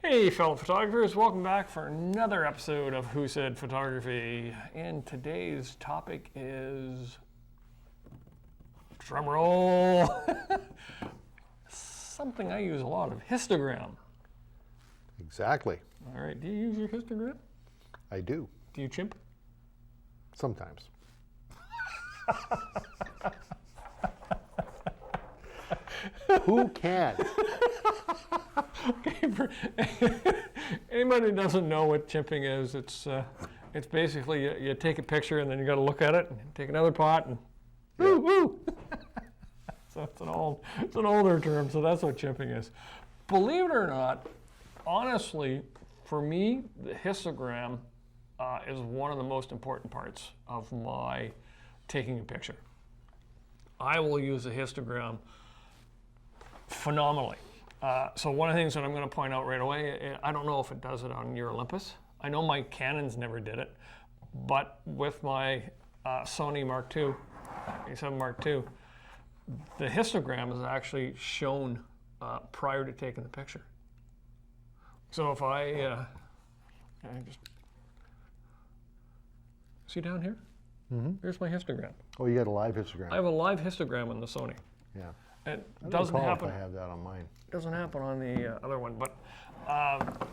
Hey fellow photographers, welcome back for another episode of Who Said Photography. And today's topic is, drum roll, something I use a lot of, histogram. Exactly. All right, do you use your histogram? I do. Do you chimp? Sometimes. Who can? Okay, for anybody who doesn't know what chimping is, it's basically you take a picture and then you got to look at it and take another pot and woo woo. So it's an older term. So that's what chimping is. Believe it or not, honestly, for me, the histogram is one of the most important parts of my taking a picture. I will use a histogram phenomenally. So one of the things that I'm going to point out right away, I don't know if it does it on your Olympus. I know my Canons never did it, but with my Sony Mark II, A7 Mark II, the histogram is actually shown prior to taking the picture. So if I just see down here, here's my histogram. Oh, you got a live histogram. I have a live histogram on the Sony. Yeah. It I doesn't don't recall happen. if I have that on mine. Doesn't happen on the other one, but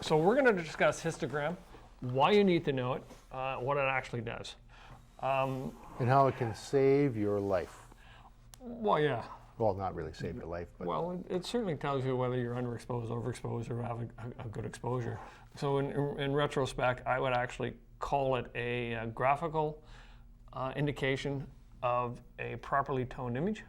so we're going to discuss histogram, why you need to know it, what it actually does. And how it can save your life. Well, yeah. Well, not really save your life, but Well, it certainly tells you whether you're underexposed, overexposed, or have a good exposure. So in retrospect, I would actually call it a graphical indication of a properly toned image.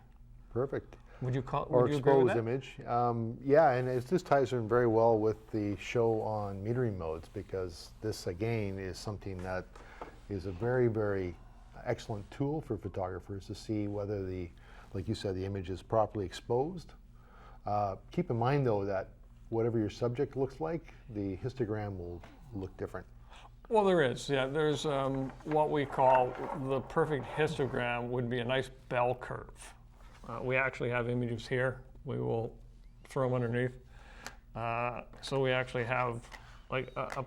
perfect. Would you call? Or Would you agree with exposed that? image. Yeah, and this ties in very well with the show on metering modes, because this again is something that is a very, very excellent tool for photographers to see whether like you said, the image is properly exposed. Keep in mind though that whatever your subject looks like, the histogram will look different. Well, there is. Yeah, there's what we call the perfect histogram would be a nice bell curve. We actually have images here. We will throw them underneath. So we actually have like a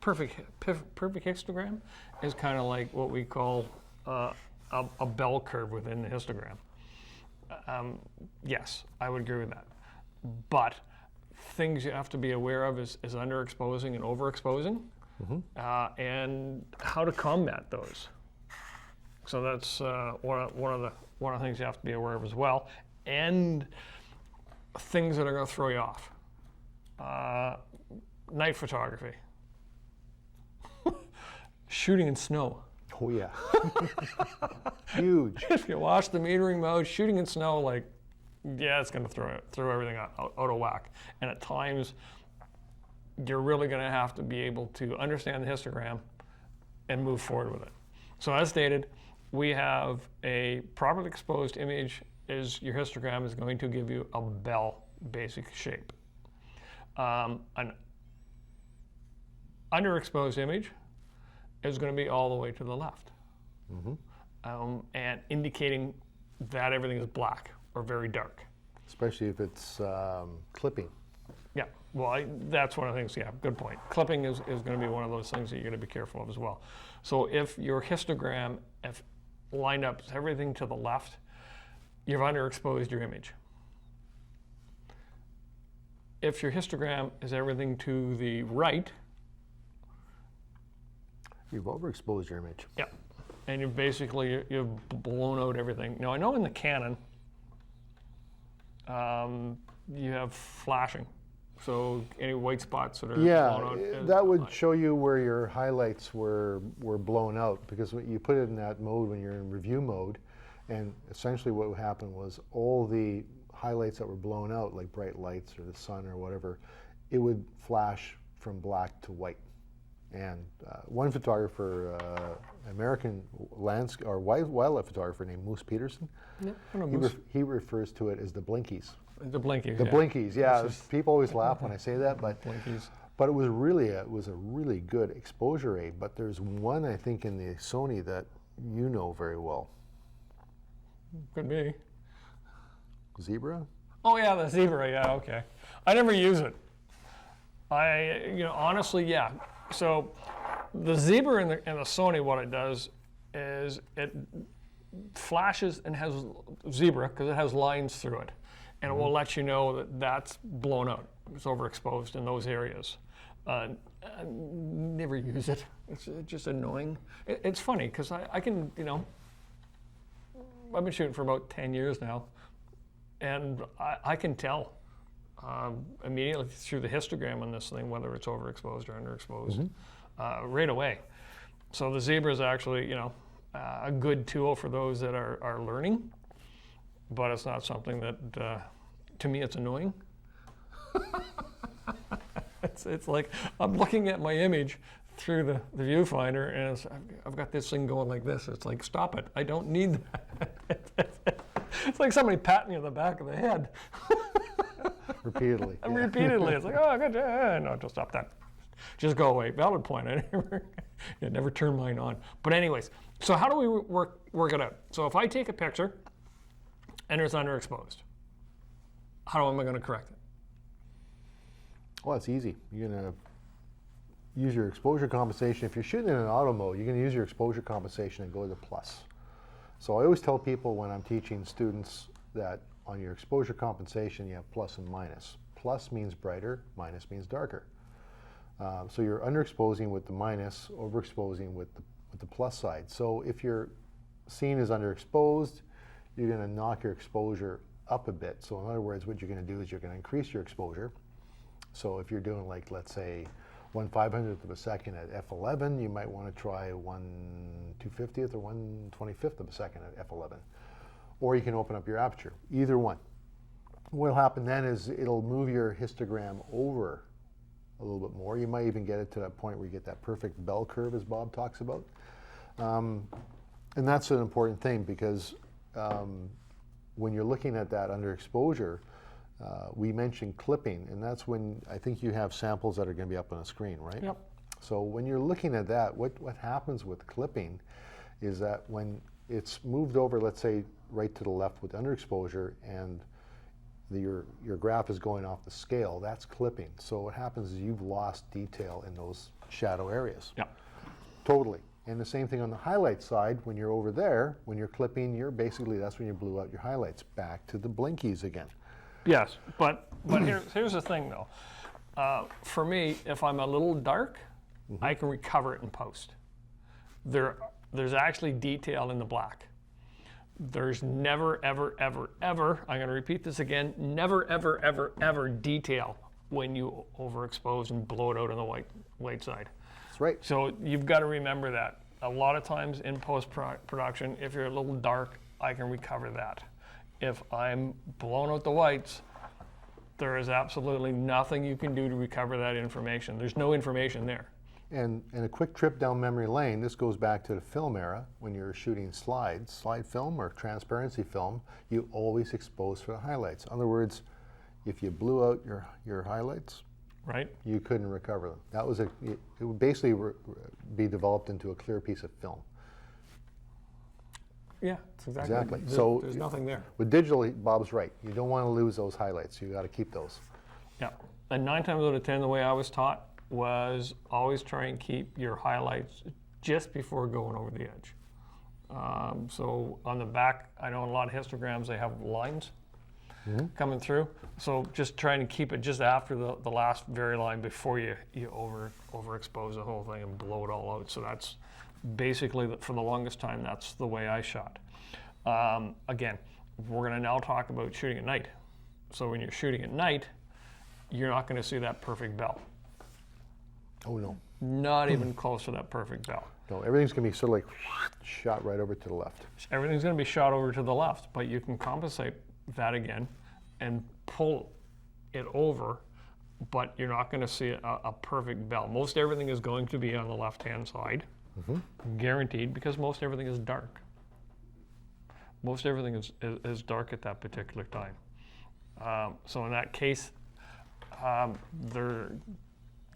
perfect histogram is kind of like what we call a bell curve within the histogram. Yes, I would agree with that. But things you have to be aware of is underexposing and overexposing, and how to combat those. So that's one of the things you have to be aware of as well, and things that are going to throw you off. Night photography, shooting in snow. Oh yeah, huge. If you watch the metering mode, shooting in snow, like, yeah, it's going to throw everything out of whack. And at times, you're really going to have to be able to understand the histogram and move forward with it. So as stated, we have a properly exposed image. Is your histogram is going to give you a bell basic shape. An underexposed image is going to be all the way to the left, and indicating that everything is black or very dark. Especially if it's clipping. Yeah, well, that's one of the things, yeah, good point. Clipping is going to be one of those things that you're going to be careful of as well. So if your histogram, if lined up everything to the left, you've underexposed your image. If your histogram is everything to the right, You've overexposed your image. yeah, and you've blown out everything. Now I know in the Canon, you have flashing, so any white spots that are blown out. That would show you where your highlights were blown out, because when you put it in that mode when you're in review mode, and essentially what would happen was all the highlights that were blown out, like bright lights or the sun or whatever, it would flash from black to white. And one photographer, American wildlife photographer named Moose Peterson, he refers to it as the blinkies. The blinkies. The blinkies, yeah. People always laugh when I say that, but Blinkies. But it was a really good exposure aid. But there's one, I think, in the Sony that you know very well. Could be. Zebra? Oh yeah, the zebra. Yeah, okay. I never use it. Honestly, yeah. So the zebra in the Sony, what it does is it flashes and has zebra because it has lines through it, and it will let you know that that's blown out. It's overexposed in those areas. I never use it. It's just annoying. It's funny because I can, I've been shooting for about 10 years now, and I can tell immediately through the histogram on this thing whether it's overexposed or underexposed right away. So the zebra is actually, a good tool for those that are learning, but it's not something that, to me, it's annoying. It's like I'm looking at my image through the viewfinder, and I've got this thing going like this. It's like, stop it. I don't need that. It's like somebody patting you on the back of the head. Repeatedly. Repeatedly. It's like, oh, good. No, just stop that. Just go away. Valid point. I never turn mine on. But anyways, so how do we work it out? So if I take a picture and it's underexposed, how am I going to correct it? Well, it's easy. You're going to use your exposure compensation. If you're shooting in an auto mode, you're going to use your exposure compensation and go to the plus. So I always tell people when I'm teaching students that on your exposure compensation, you have plus and minus. Plus means brighter, minus means darker. So you're underexposing with the minus, overexposing with the plus side. So if your scene is underexposed, you're going to knock your exposure up a bit. So in other words, what you're going to do is you're going to increase your exposure. So if you're doing, like, let's say 1/500th of a second at f11, you might want to try 1/250th or 1/25th of a second at f11. Or you can open up your aperture, either one. What will happen then is it'll move your histogram over a little bit more. You might even get it to that point where you get that perfect bell curve, as Bob talks about. And that's an important thing because when you're looking at that underexposure, we mentioned clipping, and that's when I think you have samples that are going to be up on the screen, right? Yep. So when you're looking at that, what happens with clipping is that when it's moved over, let's say right to the left with underexposure, and your graph is going off the scale, that's clipping. So what happens is you've lost detail in those shadow areas. Yeah. Totally. And the same thing on the highlight side, when you're over there, when you're clipping, that's when you blew out your highlights. Back to the blinkies again. Yes, but here's the thing though. For me, if I'm a little dark, I can recover it in post. There's actually detail in the black. There's never, ever, ever, ever, I'm going to repeat this again, never, ever, ever, ever detail when you overexpose and blow it out on the white side. That's right. So you've got to remember that. A lot of times in post-production, if you're a little dark, I can recover that. If I'm blowing out the whites, there is absolutely nothing you can do to recover that information. There's no information there. And a quick trip down memory lane, this goes back to the film era. When you're shooting slide film or transparency film, you always expose for the highlights. In other words, if you blew out your highlights, right, you couldn't recover them. That was it would basically be developed into a clear piece of film. Yeah, it's exactly. So there's nothing there. With digital, Bob's right. You don't want to lose those highlights. You got to keep those. Yeah, and 9 times out of 10, the way I was taught was always try and keep your highlights just before going over the edge. So on the back, I know in a lot of histograms they have lines coming through. So just trying to keep it just after the last very line before you overexpose the whole thing and blow it all out. So that's basically, for the longest time, that's the way I shot. Again, we're going to now talk about shooting at night. So when you're shooting at night, you're not going to see that perfect bell. Oh, no. Not even close to that perfect bell. No, everything's going to be sort of like shot right over to the left. Everything's going to be shot over to the left, but you can compensate that again and pull it over, but you're not going to see a perfect bell. Most everything is going to be on the left-hand side, guaranteed, because most everything is dark. Most everything is dark at that particular time. So in that case,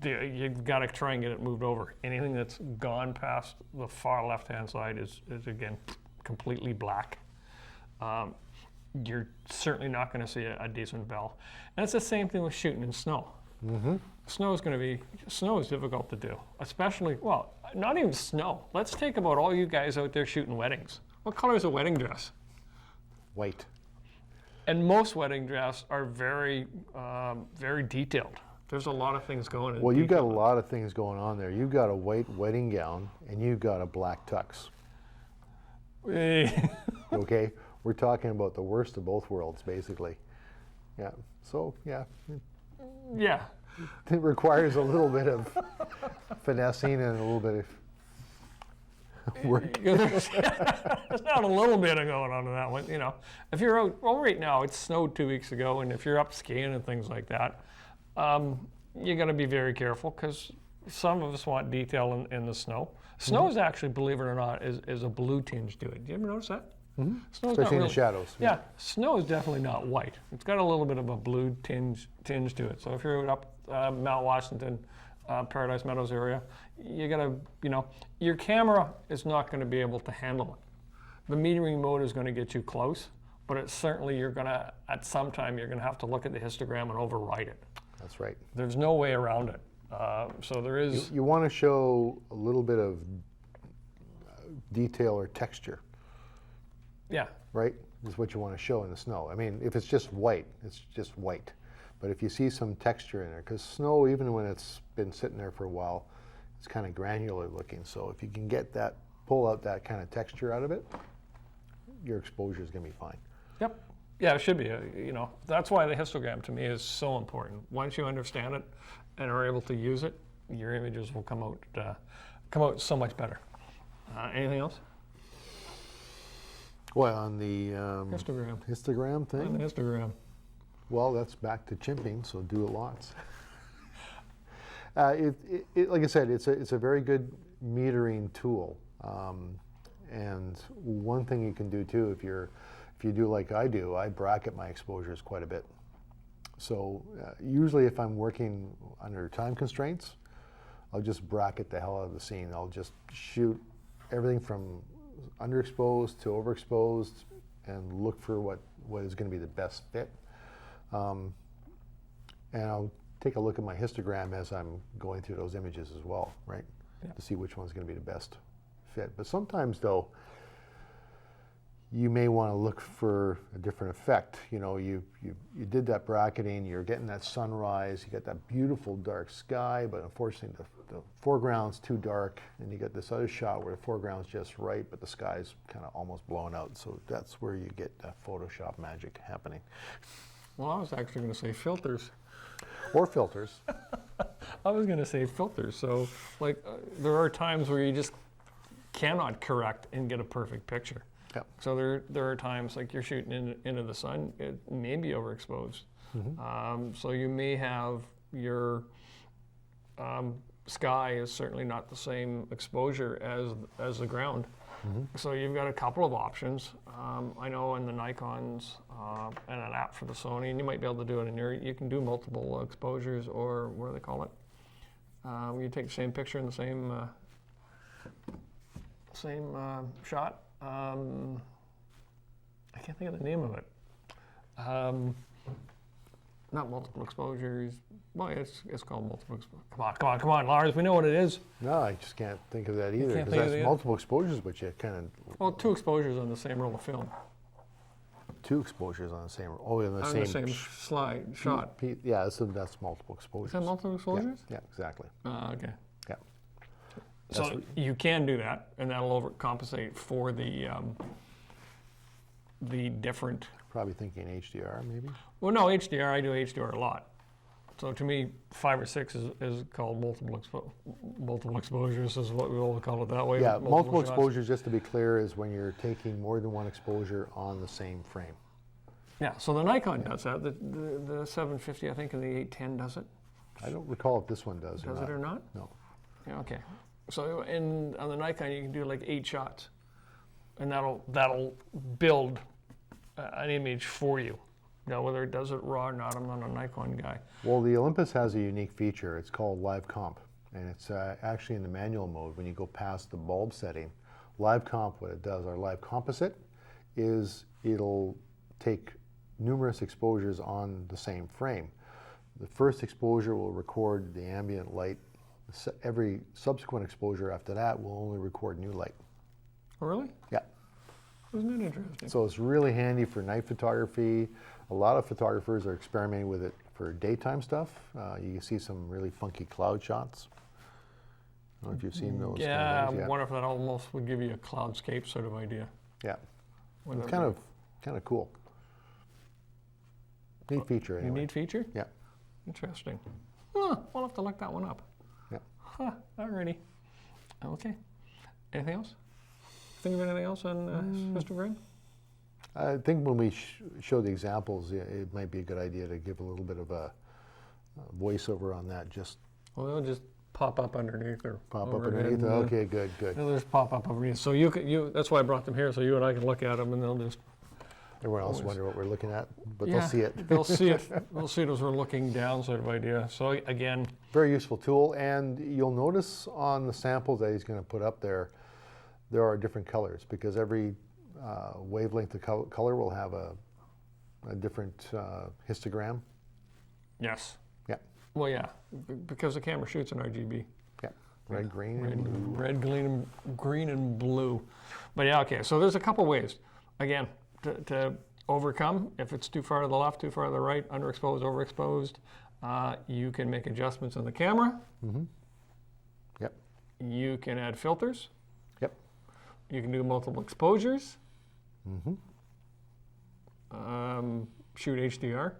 you've got to try and get it moved over. Anything that's gone past the far left-hand side is again, completely black. You're certainly not going to see a decent bell. And it's the same thing with shooting in snow. Snow is difficult to do, especially, well, not even snow. Let's think about all you guys out there shooting weddings. What color is a wedding dress? White. And most wedding dress are very, very detailed. There's a lot of things going on. Well, you've got a lot of things going on there. You've got a white wedding gown and you've got a black tux. Okay? We're talking about the worst of both worlds, basically. Yeah. So, yeah. Yeah. It requires a little bit of finessing and a little bit of work. There's not a little bit of going on in that one, you know. If you're out, well, right now it snowed 2 weeks ago, and if you're up skiing and things like that, you got to be very careful because some of us want detail in the snow. Snow is actually, believe it or not, is a blue tinge to it. Do you ever notice that? Snow's Especially in not the shadows. Yeah, snow is definitely not white. It's got a little bit of a blue tinge to it. So if you're up Mount Washington, Paradise Meadows area, you gotta, you know, your camera is not going to be able to handle it. The metering mode is going to get you close, but it's certainly you're going to, at some time, you're going to have to look at the histogram and overwrite it. That's right. There's no way around it. So there is. You want to show a little bit of detail or texture. Yeah. Right? Is what you want to show in the snow. I mean, if it's just white, it's just white. But if you see some texture in there, because snow, even when it's been sitting there for a while, it's kind of granular looking. So if you can get that, pull out that kind of texture out of it, your exposure is going to be fine. Yep. Yeah, it should be. You know, that's why the histogram to me is so important. Once you understand it and are able to use it, your images will come out so much better. Anything else? Well, on the Histogram thing? On the histogram. Well, that's back to chimping, so do it lots. Like I said, it's a very good metering tool. And one thing you can do too, if you do like I do, I bracket my exposures quite a bit. So usually if I'm working under time constraints, I'll just bracket the hell out of the scene. I'll just shoot everything from underexposed to overexposed and look for what is going to be the best fit. And I'll take a look at my histogram as I'm going through those images as well, right? Yeah. To see which one's going to be the best fit. But sometimes though, you may want to look for a different effect. You know, you did that bracketing, you're getting that sunrise, you get that beautiful dark sky, but unfortunately the foreground's too dark, and you get this other shot where the foreground's just right, but the sky's kind of almost blown out. So that's where you get that Photoshop magic happening. Well, I was actually going to say filters. Or filters. I was going to say filters. So, like, there are times where you just cannot correct and get a perfect picture. Yep. So there are times like you're shooting into the sun, it may be overexposed. So you may have your sky is certainly not the same exposure as the ground. So you've got a couple of options. I know in the Nikons and an app for the Sony, and you might be able to do it in your, you can do multiple exposures, or what do they call it? You take the same picture in the same shot. I can't think of the name of it. Not multiple exposures. Well, it's called multiple exposures. Come on, Lars. We know what it is. No, I just can't think of that either, can't because think of that's it multiple exposures, but you kind of... Well, 2 exposures on the same roll of film. 2 exposures on the same... Oh, in the On same... the same slide, shot. Yeah, that's multiple exposures. Is that multiple exposures? Yeah, exactly. Okay. Yeah. So you can do that, and that'll overcompensate for the different... Probably thinking HDR, maybe? Well, no, HDR, I do HDR a lot. So to me, 5 or 6 is called multiple exposures, is what we all call it that way. Yeah, multiple shots. exposures, just to be clear, is when you're taking more than one exposure on the same frame. Yeah, so the Nikon does that. The 750, I think, and the 810 does it. I don't recall if this one does Does it or not? No. Yeah, okay. So on the Nikon, you can do like 8 shots, and that'll build an image for you. Now, whether it does it raw or not, I'm not a Nikon guy. Well, the Olympus has a unique feature. It's called Live Comp, and it's actually in the manual mode. When you go past the bulb setting, Live Comp, what it does, our Live Composite, is it'll take numerous exposures on the same frame. the first exposure will record the ambient light. Every subsequent exposure after that will only record new light. Oh, really? Yeah. Isn't that interesting? So it's really handy for night photography. A lot of photographers are experimenting with it for daytime stuff. You can see some really funky cloud shots. I don't know if you've seen those. Yeah, kind of things. I wonder if that almost would give you a cloudscape sort of idea. Yeah. Wouldn't It's it kind of cool. Neat feature be? anyway. Neat feature? Yeah. Interesting. Huh, we'll have to look that one up. Yeah. Huh, alrighty. Okay. Anything else? Think of anything else on histogram? I think when we show the examples, it might be a good idea to give a little bit of a voiceover on that. Just Well, they'll just pop up underneath or pop up overhead, underneath. and, Okay, good. they'll just pop up underneath. So that's why I brought them here, so you and I can look at them, and they'll just Everyone else wonder what we're looking at, but yeah, they'll see it. They'll see it. They'll see it as we're looking down, sort of idea. So again, Very useful tool, and you'll notice on the samples that he's going to put up there are different colors because every wavelength of color will have a different histogram. yes. Yeah. Well, yeah, because the camera shoots in RGB. Yeah. Red, green, and blue. Red, green, and blue. But yeah, okay. So there's a couple ways. Again, to overcome if it's too far to the left, too far to the right, underexposed, overexposed. You can make adjustments in the camera. Mm-hmm. Yep. You can add filters. Yep. You can do multiple exposures. Mm-hmm. Shoot HDR.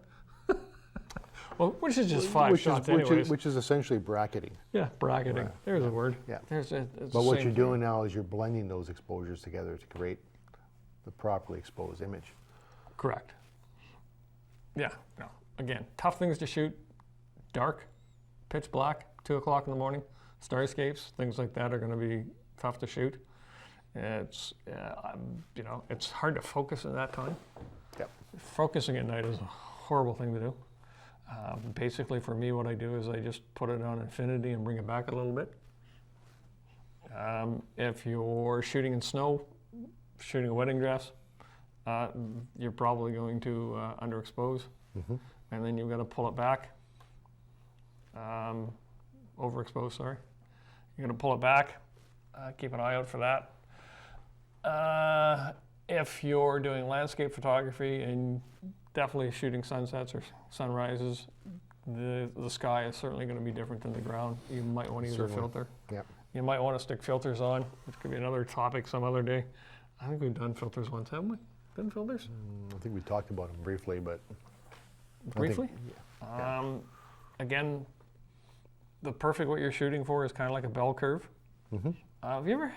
Well, which is just five shots anyways. Which is essentially bracketing. Yeah, bracketing. Right. There's a word. Yeah. It's But the what same you're thing. doing now is you're blending those exposures together to create the properly exposed image. Correct. Yeah, no. Again, tough things to shoot. Dark, pitch black, 2 o'clock in the morning. Starscapes, things like that are going to be tough to shoot. It's, it's hard to focus at that time. Yep. Focusing at night is a horrible thing to do. Basically, for me, what I do is I just put it on infinity and bring it back a little bit. If you're shooting in snow, shooting a wedding dress, you're probably going to underexpose, Mm-hmm. and then you've got to pull it back. Overexpose, sorry. You're going to pull it back. Keep an eye out for that. If you're doing landscape photography and definitely shooting sunsets or sunrises, the sky is certainly going to be different than the ground. You might want to use a Certainly. filter. Yep. You might want to stick filters on, which could be another topic some other day. I think we've done filters once, haven't we? Done filters? I think we talked about them briefly, but Briefly? yeah. Again, the perfect what you're shooting for is kind of like a bell curve. Mm-hmm. Have you ever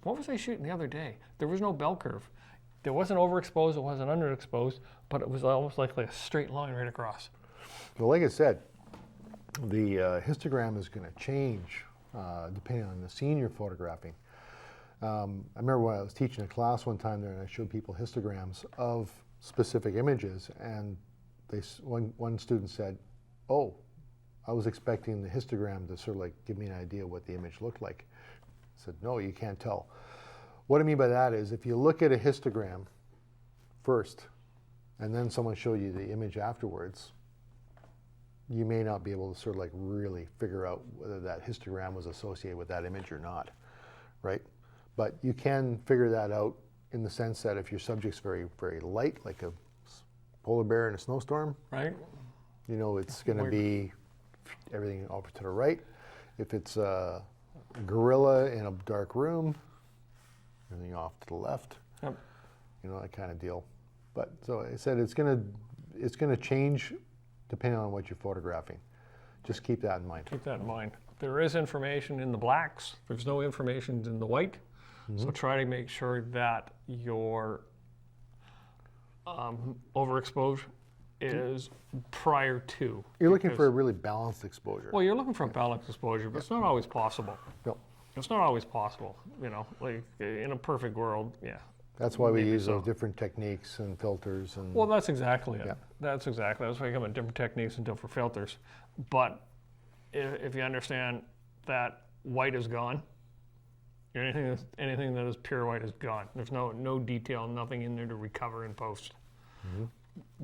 what was I shooting the other day? There was no bell curve. There wasn't overexposed, it wasn't underexposed, but it was almost like a straight line right across. Well, like I said, the histogram is going to change depending on the scene you're photographing. I remember when I was teaching a class one time there and I showed people histograms of specific images, and one student said, "Oh, I was expecting the histogram to sort of like give me an idea what the image looked like." I said, "No, you can't tell." What I mean by that is if you look at a histogram first and then someone showed you the image afterwards, you may not be able to sort of like really figure out whether that histogram was associated with that image or not, right? But you can figure that out in the sense that if your subject's very, very light, like a polar bear in a snowstorm, Right? you know it's going to be everything over to the right. If it's a gorilla in a dark room, everything off to the left. Yep. You know, that kind of deal. But so I said it's going to change depending on what you're photographing. Just keep that in mind. Keep that in mind. There is information in the blacks. There's no information in the white. Mm-hmm. So try to make sure that your overexposure is prior to. You're looking because- for a really balanced exposure. Well, you're looking for a balanced exposure, but it's not always possible. No. It's not always possible, like in a perfect world, yeah. That's why we Maybe use so. those different techniques and filters and Well, that's exactly it. Yeah. That's why you come at different techniques and different filters. But if you understand that white is gone, anything that is pure white is gone. There's no detail, nothing in there to recover in post. Mm-hmm.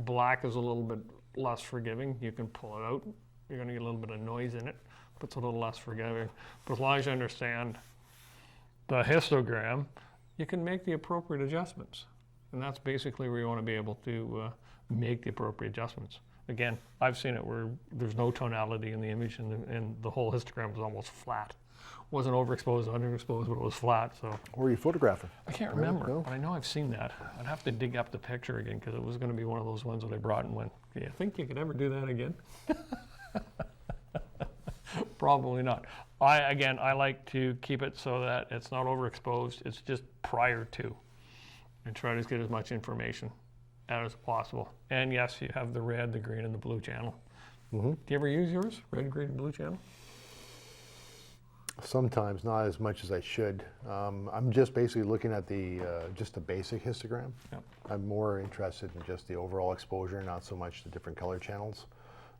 Black is a little bit less forgiving. You can pull it out. You're going to get a little bit of noise in it, but it's a little less forgiving. But as long as you understand the histogram, you can make the appropriate adjustments. And that's basically where you want to be able to make the appropriate adjustments. Again, I've seen it where there's no tonality in the image and the whole histogram was almost flat. Wasn't overexposed, underexposed, but it was flat. So. Or you photograph it. I can't remember, but I know I've seen that. I'd have to dig up the picture again because it was going to be one of those ones that I brought and went, do you think you could ever do that again? Probably not. I like to keep it so that it's not overexposed. It's just prior to, and try to get as much information out as possible. And yes, you have the red, the green, and the blue channel. Mm-hmm. Do you ever use yours? Red, green, and blue channel? Sometimes, not as much as I should. I'm just basically looking at the just a basic histogram. Yep. I'm more interested in just the overall exposure, not so much the different color channels.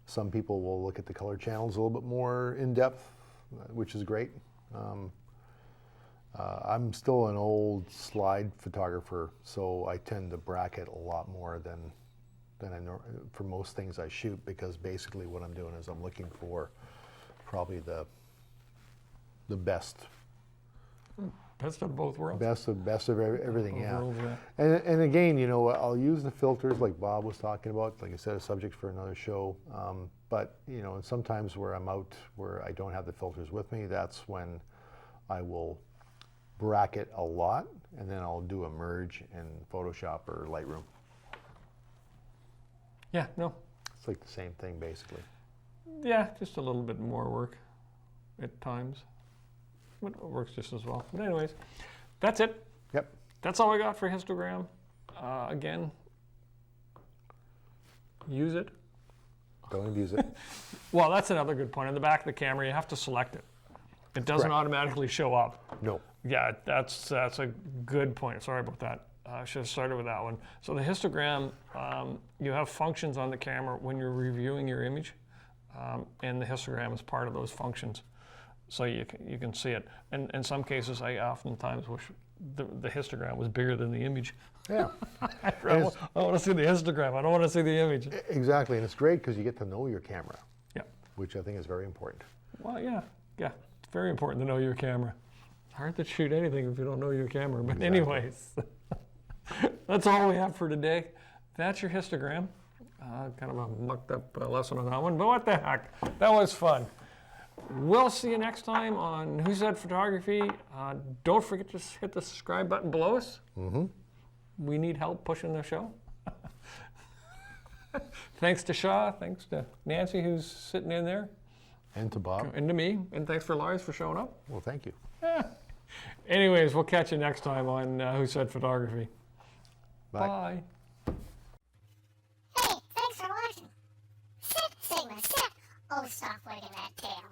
Some people will look at the color channels a little bit more in depth, which is great. I'm still an old slide photographer, so I tend to bracket a lot more than I know for most things I shoot, because basically what I'm doing is I'm looking for probably the best. Best of both worlds. Best of everything, yeah. Worlds, yeah. And again, you know, I'll use the filters like Bob was talking about. Like I said, a subject for another show. But you know, sometimes where I'm out, where I don't have the filters with me, that's when I will bracket a lot, and then I'll do a merge in Photoshop or Lightroom. Yeah, no. It's like the same thing, basically. Yeah, just a little bit more work at times. But it works just as well. But anyways, that's it. Yep. That's all I got for histogram. Again, use it. Don't abuse it. Well, that's another good point. On the back of the camera, you have to select it. It doesn't Correct. automatically show up. No. Yeah, that's a good point. Sorry about that. I should have started with that one. So the histogram, you have functions on the camera when you're reviewing your image, and the histogram is part of those functions. So you can see it. And in some cases, I oftentimes wish the histogram was bigger than the image. Yeah. I want to see the histogram. I don't want to see the image. Exactly, and it's great because you get to know your camera. Yeah. Which I think is very important. Well, yeah. It's very important to know your camera. It's hard to shoot anything if you don't know your camera. But Exactly. anyways, that's all we have for today. That's your histogram. Kind of a mucked up lesson on that one, but what the heck? That was fun. We'll see you next time on Who Said Photography. Don't forget to hit the subscribe button below us. Mm-hmm. We need help pushing the show. Thanks to Shaw. Thanks to Nancy, who's sitting in there. And to Bob. And to me. And thanks for Lars for showing up. Well, thank you. Anyways, we'll catch you next time on Who Said Photography. Bye. Bye. Hey, thanks for watching. Sit, Sigma, sit. Oh, stop wagging that tail.